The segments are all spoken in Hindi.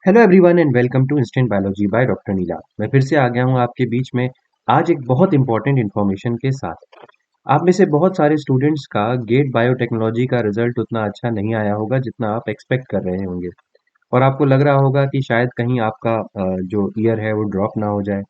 Hello everyone and welcome to instant biology by doctor Neela. मैं फिर से आ गया हूँ आपके बीच में आज एक बहुत इंपॉर्टेंट इन्फॉर्मेशन के साथ। आप में से बहुत सारे स्टूडेंट्स का गेट बायोटेक्नोलॉजी का रिजल्ट उतना अच्छा नहीं आया होगा जितना आप एक्सपेक्ट कर रहे होंगे, और आपको लग रहा होगा कि शायद कहीं आपका जो ईयर है वो ड्रॉप ना हो जाए।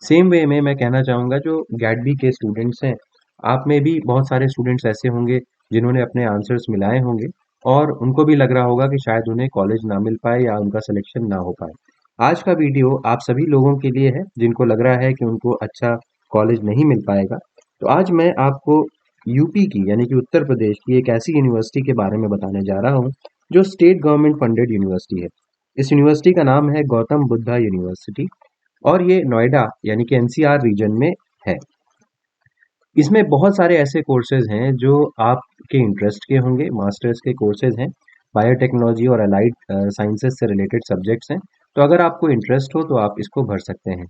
सेम वे में मैं कहना चाहूँगा जो गैट बी के स्टूडेंट्स हैं, आप में भी बहुत सारे स्टूडेंट्स ऐसे होंगे जिन्होंने अपने आंसर्स मिलाए होंगे और उनको भी लग रहा होगा कि शायद उन्हें कॉलेज ना मिल पाए या उनका सिलेक्शन ना हो पाए। आज का वीडियो आप सभी लोगों के लिए है जिनको लग रहा है कि उनको अच्छा कॉलेज नहीं मिल पाएगा। तो आज मैं आपको यूपी की यानी कि उत्तर प्रदेश की एक ऐसी यूनिवर्सिटी के बारे में बताने जा रहा हूँ जो स्टेट गवर्नमेंट फंडेड यूनिवर्सिटी है। इस यूनिवर्सिटी का नाम है गौतम बुद्धा यूनिवर्सिटी और ये नोएडा यानी कि एनसीआर रीजन में है। इसमें बहुत सारे ऐसे कोर्सेज हैं जो आपके इंटरेस्ट के होंगे। मास्टर्स के कोर्सेज हैं, बायोटेक्नोलॉजी और अलाइड साइंसेज से रिलेटेड सब्जेक्ट्स हैं। तो अगर आपको इंटरेस्ट हो तो आप इसको भर सकते हैं।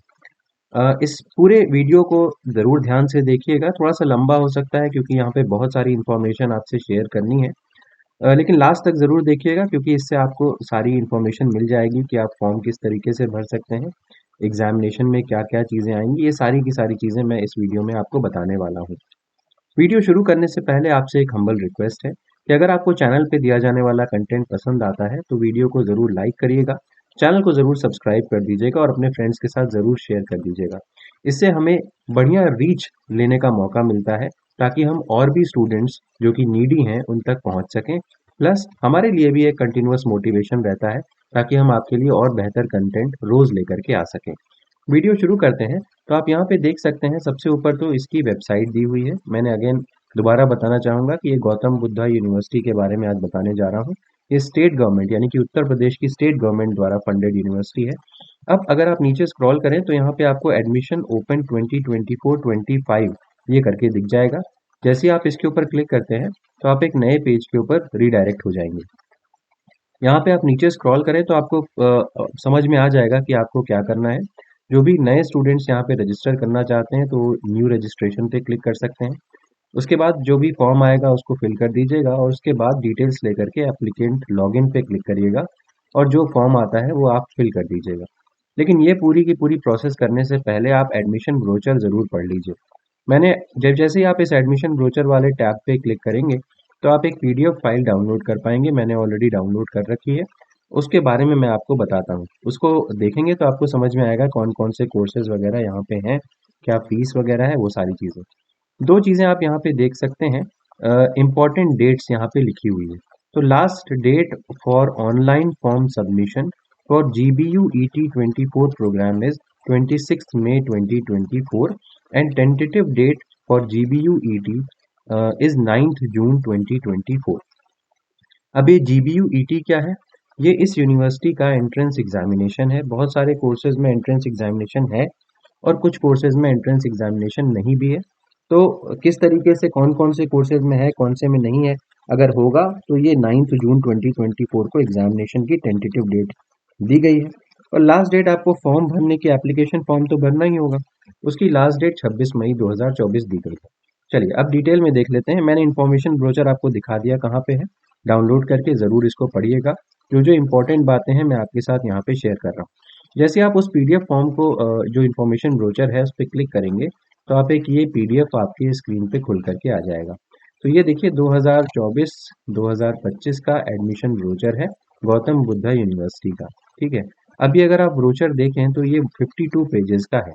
इस पूरे वीडियो को ज़रूर ध्यान से देखिएगा। थोड़ा सा लंबा हो सकता है क्योंकि यहाँ पे बहुत सारी इन्फॉर्मेशन आपसे शेयर करनी है, लेकिन लास्ट तक ज़रूर देखिएगा क्योंकि इससे आपको सारी इन्फॉर्मेशन मिल जाएगी कि आप फॉर्म किस तरीके से भर सकते हैं, एग्जामिनेशन में क्या क्या चीज़ें आएंगी। ये सारी की सारी चीज़ें मैं इस वीडियो में आपको बताने वाला हूँ। वीडियो शुरू करने से पहले आपसे एक हम्बल रिक्वेस्ट है कि अगर आपको चैनल पे दिया जाने वाला कंटेंट पसंद आता है तो वीडियो को ज़रूर लाइक करिएगा, चैनल को ज़रूर सब्सक्राइब कर दीजिएगा और अपने फ्रेंड्स के साथ ज़रूर शेयर कर दीजिएगा। इससे हमें बढ़िया रीच लेने का मौका मिलता है ताकि हम और भी स्टूडेंट्स जो कि नीडी हैं उन तक पहुंच सकें। प्लस हमारे लिए भी एक कंटिन्यूअस मोटिवेशन रहता है ताकि हम आपके लिए और बेहतर कंटेंट रोज़ लेकर के आ सकें। वीडियो शुरू करते हैं। तो आप यहाँ पे देख सकते हैं सबसे ऊपर तो इसकी वेबसाइट दी हुई है। मैंने अगेन दोबारा बताना चाहूँगा कि ये गौतम बुद्धा यूनिवर्सिटी के बारे में आज बताने जा रहा हूँ। ये स्टेट गवर्नमेंट यानी कि उत्तर प्रदेश की स्टेट गवर्नमेंट द्वारा फंडेड यूनिवर्सिटी है। अब अगर आप नीचे स्क्रॉल करें तो यहाँ पे आपको एडमिशन ओपन 2024-25 ये करके दिख जाएगा। जैसे ही आप इसके ऊपर क्लिक करते हैं तो आप एक नए पेज के ऊपर रीडायरेक्ट हो जाएंगे। यहाँ पे आप नीचे स्क्रॉल करें तो आपको समझ में आ जाएगा कि आपको क्या करना है। जो भी नए स्टूडेंट्स यहाँ पे रजिस्टर करना चाहते हैं तो न्यू रजिस्ट्रेशन पे क्लिक कर सकते हैं। उसके बाद जो भी फॉर्म आएगा उसको फिल कर दीजिएगा और उसके बाद डिटेल्स लेकर के एप्लीकेंट लॉगिन पे क्लिक करिएगा और जो फॉर्म आता है वो आप फिल कर दीजिएगा। लेकिन ये पूरी की पूरी प्रोसेस करने से पहले आप एडमिशन ब्रोचर ज़रूर पढ़ लीजिए। मैंने जब जैसे ही आप इस एडमिशन ब्रोचर वाले टैब पे क्लिक करेंगे तो आप एक पीडीएफ फाइल डाउनलोड कर पाएंगे। मैंने ऑलरेडी डाउनलोड कर रखी है। उसके बारे में मैं आपको बताता हूँ। उसको देखेंगे तो आपको समझ में आएगा कौन कौन से कोर्सेज वगैरह यहाँ पे हैं, क्या फीस वगैरह है, वो सारी चीज़ें। दो चीज़ें आप यहाँ पे देख सकते हैं, इम्पॉर्टेंट डेट्स यहाँ पे लिखी हुई है। तो last date for online form submission for GBU ET 24 program is 26 May 2024 and tentative date for GBU ET is 9 June 2024। अब ये GBU ET क्या है? ये इस यूनिवर्सिटी का एंट्रेंस एग्जामिनेशन है। बहुत सारे कोर्सेज में एंट्रेंस एग्जामिनेशन है और कुछ कोर्सेज में एंट्रेंस एग्जामिनेशन नहीं भी है। तो किस तरीके से कौन कौन से कोर्सेज में है, कौन से में नहीं है, अगर होगा तो ये 9 June 2024 को एग्जामिनेशन की टेंटेटिव डेट दी गई है। और लास्ट डेट आपको फॉर्म भरने की, एप्लीकेशन फॉर्म तो भरना ही होगा, उसकी लास्ट डेट 26 मई 2024 दी गई है। चलिए अब डिटेल में देख लेते हैं। मैंने इन्फॉर्मेशन ब्रोचर आपको दिखा दिया कहाँ पे है। डाउनलोड करके ज़रूर इसको पढ़िएगा। जो जो इंपॉर्टेंट बातें हैं मैं आपके साथ यहाँ पे शेयर कर रहा हूँ। जैसे आप उस पीडीएफ फॉर्म को जो इन्फॉर्मेशन ब्रोचर है उस पर क्लिक करेंगे तो आप एक ये पीडीएफ आपकी स्क्रीन पे खुल करके आ जाएगा। तो ये देखिए 2024-2025 का एडमिशन ब्रोचर है गौतम बुद्धा यूनिवर्सिटी का। ठीक है। अभी अगर आप ब्रोचर देखें तो ये 52 पेजेस का है,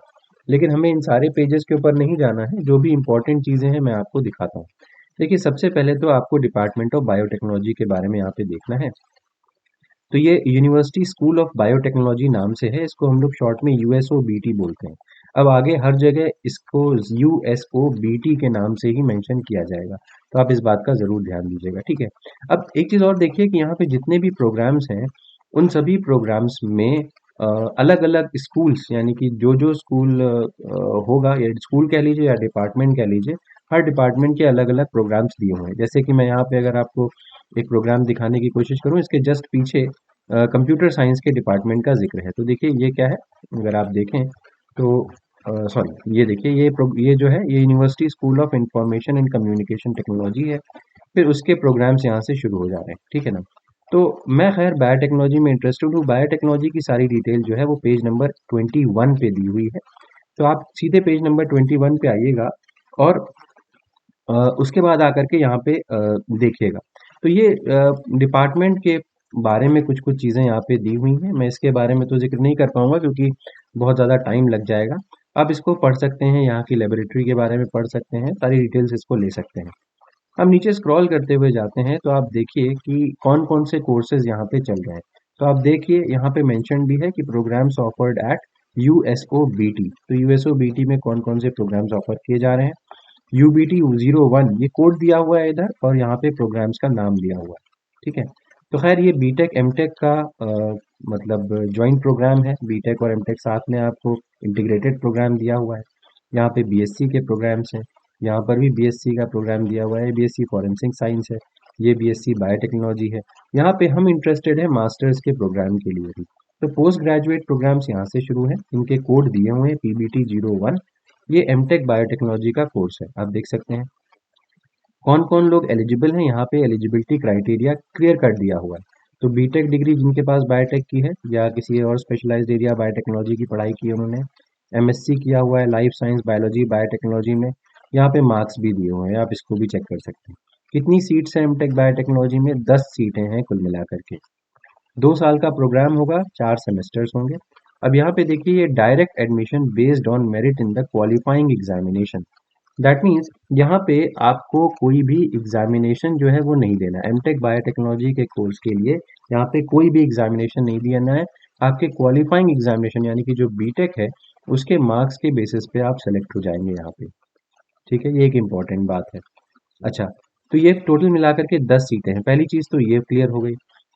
लेकिन हमें इन सारे पेजेस के ऊपर नहीं जाना है। जो भी इंपॉर्टेंट चीज़ें हैं मैं आपको दिखाता हूँ। देखिए सबसे पहले तो आपको डिपार्टमेंट ऑफ बायोटेक्नोलॉजी के बारे में यहाँ पे देखना है। तो ये यूनिवर्सिटी स्कूल ऑफ बायोटेक्नोलॉजी नाम से है। इसको हम लोग शॉर्ट में USOBT बोलते हैं। अब आगे हर जगह इसको USOBT के नाम से ही मेंशन किया जाएगा, तो आप इस बात का ज़रूर ध्यान दीजिएगा। ठीक है। अब एक चीज़ और देखिए कि यहाँ पे जितने भी प्रोग्राम्स हैं उन सभी प्रोग्राम्स में अलग अलग स्कूल्स यानी कि जो जो स्कूल होगा, या स्कूल कह लीजिए या डिपार्टमेंट कह लीजिए, हर डिपार्टमेंट के अलग अलग प्रोग्राम्स दिए हुए हैं। जैसे कि मैं यहाँ पे अगर आपको एक प्रोग्राम दिखाने की कोशिश करूँ, इसके जस्ट पीछे कंप्यूटर साइंस के डिपार्टमेंट का जिक्र है। तो देखिए ये क्या है, अगर आप देखें तो सॉरी, ये देखिए ये जो है ये university school of information and communication technology है। फिर उसके प्रोग्राम्स यहाँ से शुरू हो जा रहे हैं। ठीक है ना। तो मैं खैर बायोटेक्नोलॉजी में इंटरेस्टेड हूँ। बायोटेक्नोलॉजी की सारी डिटेल जो है वो पेज नंबर 21 पे दी हुई है। तो आप सीधे पेज नंबर 21 पे आइएगा और उसके बाद आकर के यहाँ पे देखिएगा। तो ये डिपार्टमेंट के बारे में कुछ-कुछ चीज़ें यहाँ पे दी हुई हैं। मैं इसके बारे में तो ज़िक्र नहीं कर पाऊँगा क्योंकि बहुत ज़्यादा टाइम लग जाएगा। आप इसको पढ़ सकते हैं, यहाँ की लैबोरेटरी के बारे में पढ़ सकते हैं, सारी डिटेल्स इसको ले सकते हैं। हम नीचे स्क्रॉल करते हुए जाते हैं तो आप देखिए कि कौन-कौन से कोर्सेज़ यहाँ पे चल रहे हैं। तो आप देखिए यहाँ पे मेंशन भी है कि प्रोग्राम्स ऑफर्ड एट यूएसओबीटी। तो यूएसओबीटी में कौन-कौन से प्रोग्राम्स ऑफर किए जा रहे हैं। यूबीटी 01 ये कोड दिया हुआ है इधर और यहाँ पे प्रोग्राम्स का नाम दिया हुआ है। ठीक है। तो खैर ये बीटेक एमटेक का मतलब ज्वाइंट प्रोग्राम है। बीटेक और एमटेक साथ में आपको इंटीग्रेटेड प्रोग्राम दिया हुआ है। यहाँ पे बीएससी के प्रोग्राम्स हैं। यहाँ पर भी बीएससी का प्रोग्राम दिया हुआ है। बीएससी फॉरेंसिक साइंस है। ये बीएससी बायोटेक्नोलॉजी है। यहाँ पे हम इंटरेस्टेड है मास्टर्स के प्रोग्राम के लिए भी। तो पोस्ट ग्रेजुएट प्रोग्राम्स यहाँ से शुरू हैं। इनके कोड दिए हुए हैं पीबीटी 01। ये एमटेक बायोटेक्नोलॉजी का कोर्स है। आप देख सकते हैं कौन कौन लोग एलिजिबल हैं। यहाँ पे एलिजिबिलिटी क्राइटेरिया क्लियर कर दिया हुआ है। तो बीटेक डिग्री जिनके पास बायोटेक की है या किसी और स्पेशलाइज्ड एरिया बायोटेक्नोलॉजी की पढ़ाई की है उन्होंने, एमएससी किया हुआ है लाइफ साइंस बायोलॉजी बायोटेक्नोलॉजी में, यहाँ पे मार्क्स भी दिए हुए हैं, आप इसको भी चेक कर सकते हैं। कितनी सीट्स हैं एमटेक बायोटेक्नोलॉजी में? 10 सीटें हैं कुल मिलाकर के। 2 साल का प्रोग्राम होगा, 4 सेमेस्टर्स होंगे। अब यहाँ पे देखिए ये direct admission based on merit in the qualifying examination. That means यहाँ पे आपको कोई भी एग्जामिनेशन जो है वो नहीं देना। एमटेक बायोटेक्नोलॉजी के कोर्स के लिए यहाँ पे कोई भी एग्जामिनेशन नहीं देना है। आपके क्वालिफाइंग एग्जामिनेशन यानी कि जो बीटेक है उसके मार्क्स के बेसिस पे आप सेलेक्ट हो जाएंगे यहाँ पे। ठीक है, ये एक इम्पॉर्टेंट बात है। अच्छा, तो ये टोटल मिलाकर के 10 सीटें हैं। पहली चीज़ तो ये क्लियर हो गई।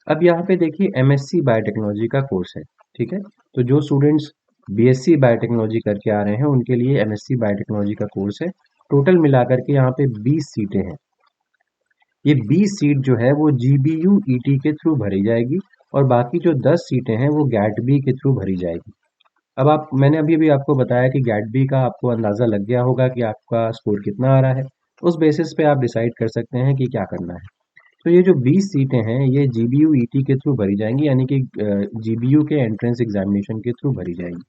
अब यहाँ पे देखिए एमएससी बायोटेक्नोलॉजी का कोर्स है। ठीक है, तो जो स्टूडेंट्स बीएससी बायोटेक्नोलॉजी करके आ रहे हैं उनके लिए एमएससी बायोटेक्नोलॉजी का कोर्स है। टोटल मिलाकर के यहाँ पे 20 सीटें हैं। ये 20 सीट जो है वो जीबीयू ईटी के थ्रू भरी जाएगी और बाकी जो 10 सीटें हैं वो गैट बी के थ्रू भरी जाएगी। अब आप मैंने अभी भी आपको बताया कि गैट बी का आपको अंदाज़ा लग गया होगा कि आपका स्कोर कितना आ रहा है। उस बेसिस पे आप डिसाइड कर सकते हैं कि क्या करना है। तो ये जो 20 सीटें हैं ये जीबीयू ईटी के थ्रू भरी जाएंगी यानी कि जीबीयू के एंट्रेंस एग्जामिनेशन के थ्रू भरी जाएंगी।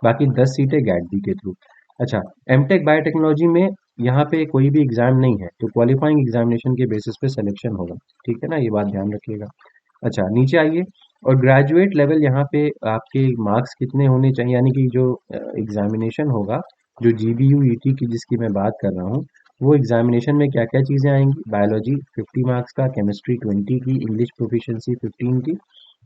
बाकी 10 सीटें गैट बी के थ्रू। अच्छा, एमटेक बायोटेक्नोलॉजी में यहाँ पे कोई भी एग्जाम नहीं है तो क्वालिफाइंग एग्जामिनेशन के बेसिस पे सिलेक्शन होगा। ठीक है ना, ये बात ध्यान रखिएगा। अच्छा, नीचे आइए और ग्रेजुएट लेवल यहाँ पे आपके मार्क्स कितने होने चाहिए यानी कि जो एग्जामिनेशन होगा, जो जीबीयू ईटी की जिसकी मैं बात कर रहा हूँ, वो एग्जामिनेशन में क्या क्या चीज़ें आएंगी। बायोलॉजी 50 मार्क्स का, केमिस्ट्री 20 की, इंग्लिश प्रोफिशिएंसी 15 की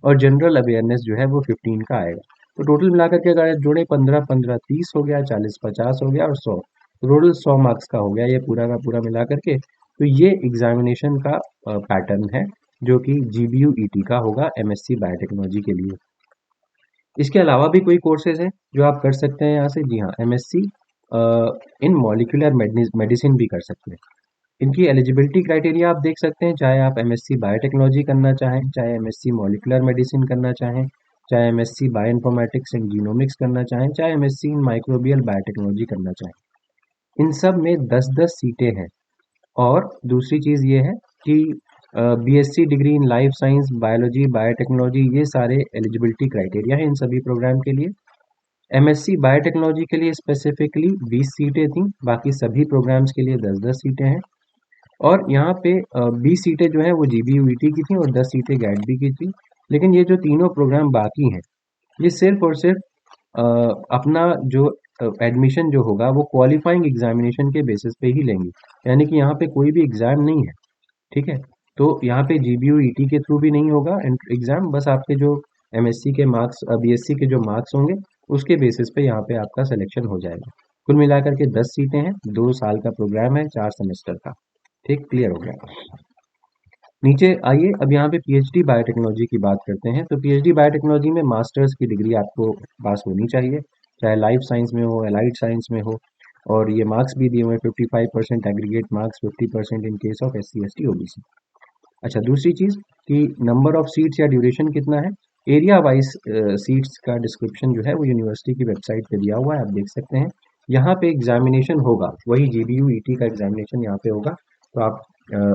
और जनरल अवेयरनेस जो है वो 15 का आएगा। तो टोटल मिलाकर के अगर जोड़े 15 15 30 हो गया, 40 50 हो गया और 100, टोटल 100 मार्क्स का हो गया ये पूरा का पूरा मिला करके। तो ये एग्जामिनेशन का पैटर्न है जो कि जीबीयू ईटी का होगा एमएससी बायोटेक्नोलॉजी के लिए। इसके अलावा भी कोई कोर्सेज हैं जो आप कर सकते हैं यहाँ से। जी हाँ, एमएससी इन मॉलिक्यूलर मेडिसिन भी कर सकते हैं। इनकी एलिजिबिलिटी क्राइटेरिया आप देख सकते हैं, चाहे आप एमएससी बायोटेक्नोलॉजी करना चाहें, चाहे एमएससी मॉलिक्यूलर मेडिसिन करना चाहें, चाहे एमएससी बायोइन्फॉर्मेटिक्स एंड जीनोमिक्स करना चाहें, चाहे एमएससी इन माइक्रोबियल बायोटेक्नोलॉजी करना चाहें। इन सब में 10-10 सीटें हैं। और दूसरी चीज़ ये है कि BSc degree in life science biology biotechnology ये सारे एलिजिबिलिटी क्राइटेरिया हैं इन सभी प्रोग्राम के लिए। एमएससी बायोटेक्नोलॉजी के लिए स्पेसिफिकली 20 सीटें थीं, बाकी सभी प्रोग्राम्स के लिए 10-10 सीटें हैं। और यहाँ पे 20 सीटें जो हैं वो जीबीयूईटी की थी और 10 सीटें गैट बी की थी। लेकिन ये जो तीनों प्रोग्राम बाकी हैं ये सिर्फ और सिर्फ अ, अपना जो एडमिशन जो होगा वो क्वालिफाइंग एग्जामिनेशन के बेसिस पे ही लेंगे। यानी कि यहाँ पे कोई भी एग्ज़ाम नहीं है। ठीक है, तो यहाँ पे जीबीयू ईटी के थ्रू भी नहीं होगा एग्ज़ाम, बस आपके जो एमएससी के मार्क्स बीएससी के जो मार्क्स होंगे उसके बेसिस पे यहाँ पे आपका सिलेक्शन हो जाएगा। कुल मिलाकर के 10 सीटें हैं, 2 साल का प्रोग्राम है, 4 सेमेस्टर का। ठीक, क्लियर हो गया। नीचे आइए, अब यहाँ पे पीएचडी बायोटेक्नोलॉजी की बात करते हैं। तो पीएचडी बायोटेक्नोलॉजी में मास्टर्स की डिग्री आपको पास होनी चाहिए, चाहे लाइफ साइंस में हो, एलाइड साइंस में हो। और ये मार्क्स भी दिए हुए हैं 55% aggregate marks, 50% in case of SC ST OBC. अच्छा, दूसरी चीज़ कि नंबर ऑफ सीट्स या ड्यूरेशन कितना है। एरिया वाइज सीट्स का डिस्क्रिप्शन जो है वो यूनिवर्सिटी की वेबसाइट पे दिया हुआ है, आप देख सकते हैं। यहाँ पे एग्जामिनेशन होगा वही जीबीयू ईटी का एग्जामिनेशन यहाँ पे होगा। तो आप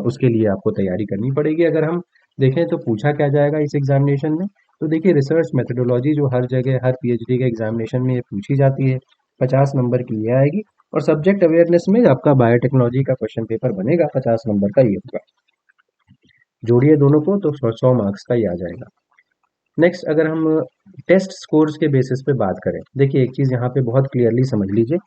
उसके लिए आपको तैयारी करनी पड़ेगी। अगर हम देखें तो पूछा क्या जाएगा इस एग्जामिनेशन में। तो देखिए रिसर्च मेथडोलॉजी जो हर जगह हर पीएचडी के एग्जामिनेशन में ये पूछी जाती है, 50 नंबर की ये आएगी। और सब्जेक्ट अवेयरनेस में आपका बायोटेक्नोलॉजी का क्वेश्चन पेपर बनेगा, 50 नंबर का ये होगा। जोड़िए दोनों को तो 100 मार्क्स का ही आ जाएगा। नेक्स्ट अगर हम टेस्ट स्कोर्स के बेसिस पे बात करें, देखिए एक चीज़ यहाँ पे बहुत क्लियरली समझ लीजिए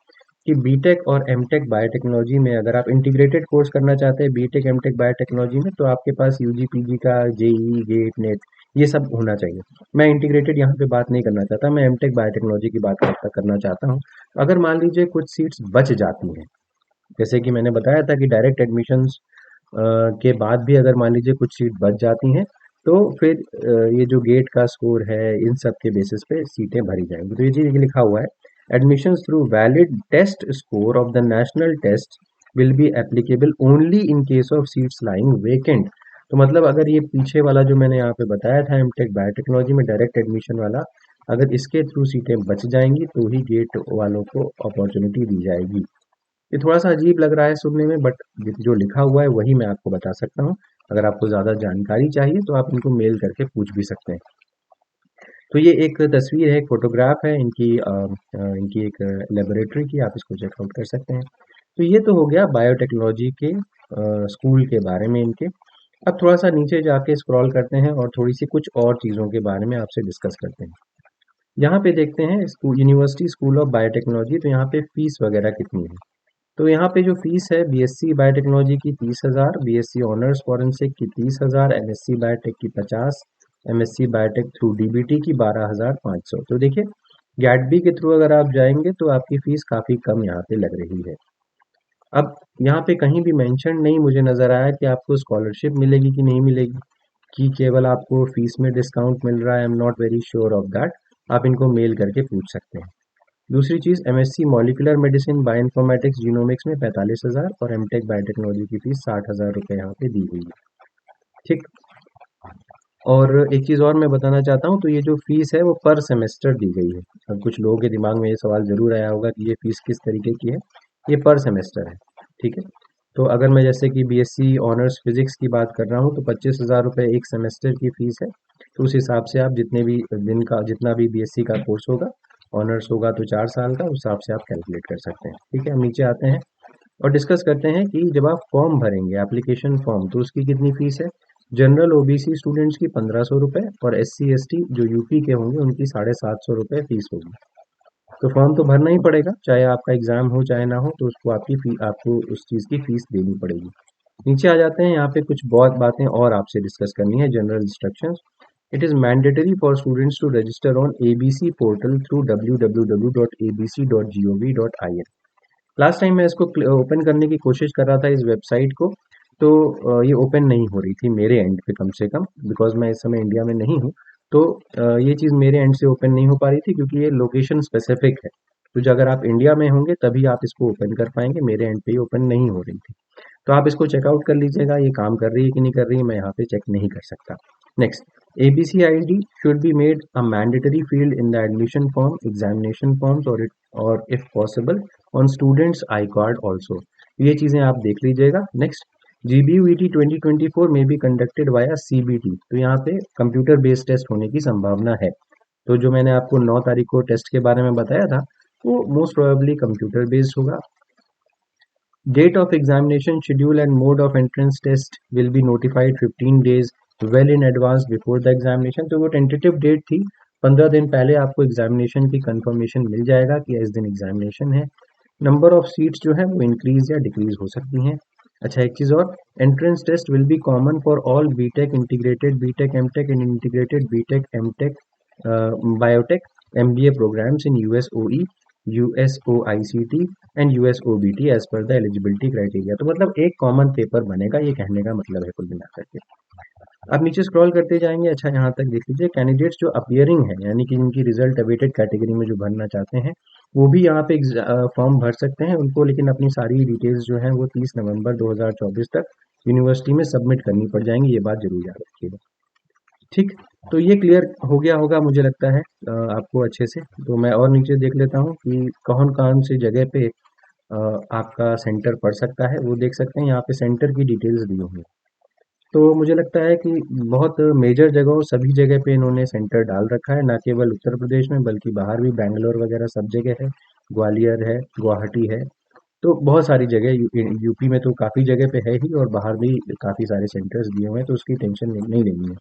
कि बीटेक और एमटेक बायोटेक्नोलॉजी में अगर आप इंटीग्रेटेड कोर्स करना चाहते हैं बीटेक एमटेक बायोटेक्नोलॉजी में, तो आपके पास यूजी पीजी का जेई गेट नेट ये सब होना चाहिए। मैं इंटीग्रेटेड यहाँ पे बात नहीं करना चाहता, मैं एमटेक बायोटेक्नोलॉजी की बात करना चाहता हूँ। अगर मान लीजिए कुछ सीट्स बच जाती हैं, जैसे कि मैंने बताया था कि डायरेक्ट एडमिशन्स के बाद भी अगर मान लीजिए कुछ सीट बच जाती हैं, तो फिर ये जो गेट का स्कोर है इन सब के बेसिस पे सीटें भरी जाएंगी। तो ये चीज़ लिखा हुआ है, admissions through valid test score of the national test will be applicable only in case of seats lying vacant. तो मतलब अगर ये पीछे वाला जो मैंने यहाँ पे बताया था एमटेक बायोटेक्नोलॉजी में डायरेक्ट एडमिशन वाला, अगर इसके थ्रू सीटें बच जाएंगी तो ही गेट वालों को अपॉर्चुनिटी दी जाएगी। ये थोड़ा-सा अजीब लग रहा है सुनने में, बट जो लिखा हुआ है वही मैं आपको बता सकता हूँ। अगर आपको ज़्यादा जानकारी चाहिए तो आप इनको मेल करके पूछ भी सकते हैं। तो ये एक तस्वीर है, एक फ़ोटोग्राफ है इनकी एक लैबोरेटरी की, आप इसको चेकआउट कर सकते हैं। तो ये तो हो गया बायोटेक्नोलॉजी के स्कूल के बारे में इनके। अब थोड़ा-सा नीचे जाके स्क्रॉल करते हैं और थोड़ी-सी कुछ और चीज़ों के बारे में आपसे डिस्कस करते हैं। यहाँ पे देखते हैं school university school of biotechnology, तो यहाँ पे फ़ीस वगैरह कितनी है। तो यहाँ पे जो फीस है बीएससी बायोटेक्नोलॉजी की 30,000, बीएससी ऑनर्स फॉरेंसिक की 30,000, एमएससी बायोटेक की 50, एमएससी बायोटेक थ्रू डीबीटी की 12,500। तो देखिए गैटबी के थ्रू अगर आप जाएंगे तो आपकी फीस काफ़ी कम यहाँ पे लग रही है। अब यहाँ पे कहीं भी मेंशन नहीं मुझे नज़र आया कि आपको स्कॉलरशिप मिलेगी कि नहीं मिलेगी, कि केवल आपको फीस में डिस्काउंट मिल रहा है। I am not very sure of that. आप इनको मेल करके पूछ सकते हैं। दूसरी चीज़ MSc molecular medicine bioinformatics genomics में 45,000 और एमटेक बायोटेक्नोलॉजी की फीस 60,000 रुपये यहाँ पे दी हुई है। ठीक। और एक चीज़ और मैं बताना चाहता हूँ, तो ये जो फीस है वो पर सेमेस्टर दी गई है। अब कुछ लोगों के दिमाग में ये सवाल ज़रूर आया होगा कि ये फीस किस तरीके की है। ये पर सेमेस्टर है। ठीक है। तो अगर मैं जैसे कि बीएससी ऑनर्स फिजिक्स की बात कर रहा हूँ तो 25,000 रुपये एक सेमेस्टर की फीस है। तो उस हिसाब से आप जितने भी दिन का जितना भी बीएससी का कोर्स होगा, ऑनर्स होगा तो 4 साल का, उस हिसाब से आप कैलकुलेट कर सकते हैं। ठीक है, हम नीचे आते हैं और डिस्कस करते हैं कि जब आप फॉर्म भरेंगे एप्लीकेशन फॉर्म, तो उसकी कितनी फीस है। जनरल ओबीसी स्टूडेंट्स की 1,500 रुपये और एससी एसटी जो यूपी के होंगे उनकी 750 रुपये फीस होगी। तो फॉर्म तो भरना ही पड़ेगा, चाहे आपका एग्जाम हो चाहे ना हो, तो उसको आपको उस चीज़ की फीस देनी पड़ेगी। नीचे आ जाते हैं, यहाँ पे कुछ बहुत बातें और आपसे डिस्कस करनी है। General instructions, it is mandatory for students to register on ABC portal through www.abc.gov.in। Last time मैं इसको ओपन करने की कोशिश कर रहा था इस वेबसाइट को, तो ये ओपन नहीं हो रही थी मेरे एंड पे कम से कम, बिकॉज मैं इस समय इंडिया में नहीं हूँ। तो ये चीज़ मेरे एंड से ओपन नहीं हो पा रही थी क्योंकि ये लोकेशन स्पेसिफिक है। तो जो अगर आप इंडिया में होंगे तभी आप इसको ओपन कर पाएंगे, मेरे एंड पे ये ओपन नहीं हो रही थी। तो आप इसको चेकआउट कर लीजिएगा, ये काम कर रही है कि नहीं कर रही है, मैं यहाँ पे चेक नहीं कर सकता। Next, ABC ID should be made a mandatory field in the admission form, examination forms और if possible on students I card also. ये चीज़ें आप देख लीजिएगा। नेक्स्ट, जीबीयूईटी 2024 में बी कंडक्टेड वाया सीबीटी। तो यहाँ पे कंप्यूटर बेस्ड टेस्ट होने की संभावना है। तो जो मैंने आपको 9 तारीख को टेस्ट के बारे में बताया था वो मोस्ट प्रोबेबली कंप्यूटर बेस्ड होगा। Date of examination schedule and mode of entrance test will be notified 15 days well in advance before the examination। तो वो टेंटेटिव डेट थी, 15 दिन पहले आपको एग्जामिनेशन की कंफर्मेशन मिल जाएगा कि इस दिन एग्जामिनेशन है। नंबर ऑफ सीट्स जो है वो इंक्रीज या डिक्रीज हो सकती हैं। अच्छा एक चीज़ और, entrance test will be common for all BTech integrated BTech MTech and integrated BTech MTech biotech MBA programmes in USOE USOICT and USOBT as per the eligibility criteria. तो मतलब एक कॉमन पेपर बनेगा, ये कहने का मतलब है कुल मिलाकर के। अब नीचे स्क्रॉल करते जाएंगे। अच्छा यहाँ तक देख लीजिए, कैंडिडेट्स जो अपियरिंग है यानी कि जिनकी रिजल्ट अवेटेड कैटेगरी में जो भरना चाहते हैं वो भी यहाँ पे फॉर्म भर सकते हैं उनको, लेकिन अपनी सारी डिटेल्स जो हैं वो 30 नवंबर 2024 तक यूनिवर्सिटी में सबमिट करनी पड़ जाएंगी। ये बात जरूर याद रखिएगा। ठीक। तो ये क्लियर हो गया होगा मुझे लगता है आपको अच्छे से। तो मैं और नीचे देख लेता हूँ कि कौन कौन सी जगह पे आपका सेंटर पड़ सकता है, वो देख सकते हैं। यहाँ पे सेंटर की डिटेल्स दी हुई हैं। तो मुझे लगता है कि बहुत मेजर जगहों सभी जगह पे इन्होंने सेंटर डाल रखा है, ना केवल उत्तर प्रदेश में बल्कि बाहर भी बैंगलोर वगैरह सब जगह है, ग्वालियर है, गुवाहाटी है। तो बहुत सारी जगह यूपी में तो काफ़ी जगह पे है ही, और बाहर भी काफ़ी सारे सेंटर्स दिए हुए हैं, तो उसकी टेंशन नहीं लेनी है।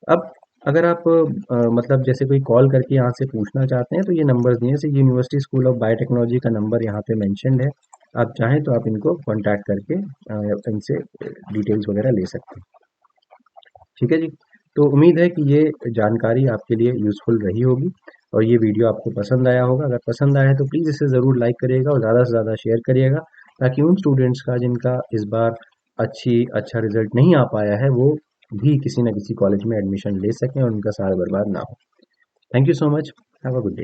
अब अगर आप मतलब जैसे कोई कॉल करके यहाँ से पूछना चाहते हैं तो ये नंबर्स दिए हैं, जैसे यूनिवर्सिटी स्कूल ऑफ बायोटेक्नोलॉजी का नंबर यहाँ पे मेंशन्ड है। आप चाहें तो आप इनको कांटेक्ट करके इनसे डिटेल्स वगैरह ले सकते हैं। ठीक है जी। तो उम्मीद है कि ये जानकारी आपके लिए यूज़फुल रही होगी और ये वीडियो आपको पसंद आया होगा। अगर पसंद आया है तो प्लीज़ इसे ज़रूर लाइक करिएगा और ज़्यादा से ज़्यादा शेयर करिएगा, ताकि उन स्टूडेंट्स का जिनका इस बार अच्छा रिजल्ट नहीं आ पाया है, वो भी किसी न किसी कॉलेज में एडमिशन ले सकें और उनका साल बर्बाद ना हो। Thank you so much. Have a good day.